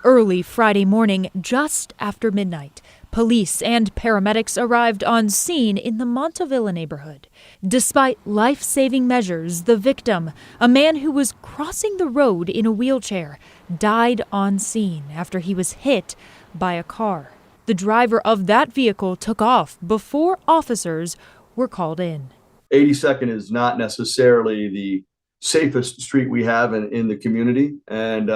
Early Friday morning, just after midnight, police and paramedics arrived on scene in the Montevilla neighborhood. Despite life-saving measures, the victim, a man who was crossing the road in a wheelchair, died on scene after he was hit by a car. The driver of that vehicle took off before officers were called in. 82nd is not necessarily the safest street we have in the community. And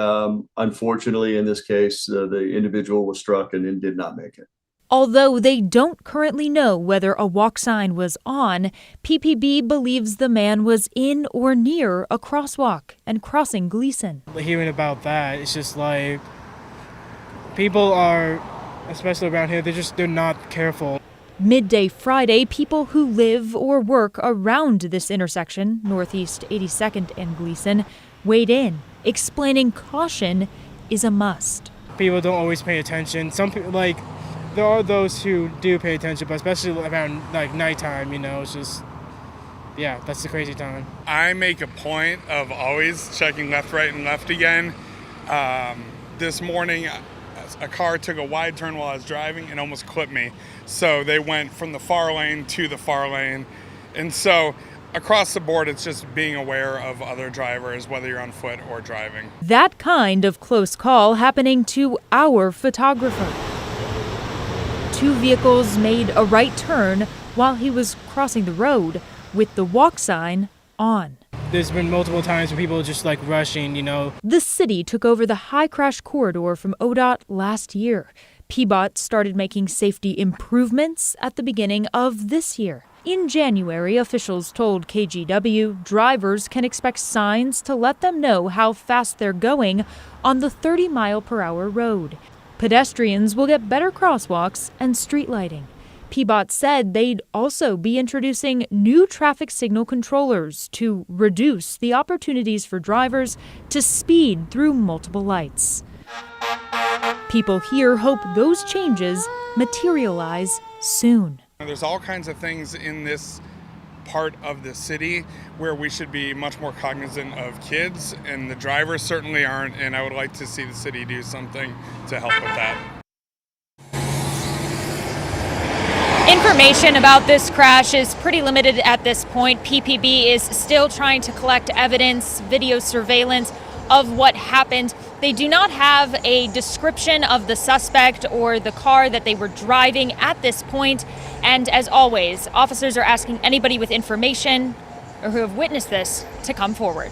unfortunately, in this case, the individual was struck and did not make it. Although they don't currently know whether a walk sign was on, PPB believes the man was in or near a crosswalk and crossing Gleason. Hearing about that, it's just like people are, especially around here, they're not careful. Midday Friday, people who live or work around this intersection, Northeast 82nd and Gleason, weighed in, explaining caution is a must. People don't always pay attention. Some people, there are those who do pay attention, but especially around nighttime, it's just, that's the crazy time. I make a point of always checking left, right, and left again. This morning, a car took a wide turn while I was driving and almost clipped me. So they went from the far lane to the far lane. And so across the board, it's just being aware of other drivers, whether you're on foot or driving. That kind of close call happening to our photographer. Two vehicles made a right turn while he was crossing the road with the walk sign on. There's been multiple times where people just rushing, The city took over the high crash corridor from ODOT last year. PBOT started making safety improvements at the beginning of this year. In January, officials told KGW drivers can expect signs to let them know how fast they're going on the 30-mile-per-hour road. Pedestrians will get better crosswalks and street lighting. PBOT said they'd also be introducing new traffic signal controllers to reduce the opportunities for drivers to speed through multiple lights. People here hope those changes materialize soon. There's all kinds of things in this part of the city where we should be much more cognizant of kids, and the drivers certainly aren't, and I would like to see the city do something to help with that. Information about this crash is pretty limited at this point. PPB is still trying to collect evidence, video surveillance of what happened. They do not have a description of the suspect or the car that they were driving at this point. And as always, officers are asking anybody with information or who have witnessed this to come forward.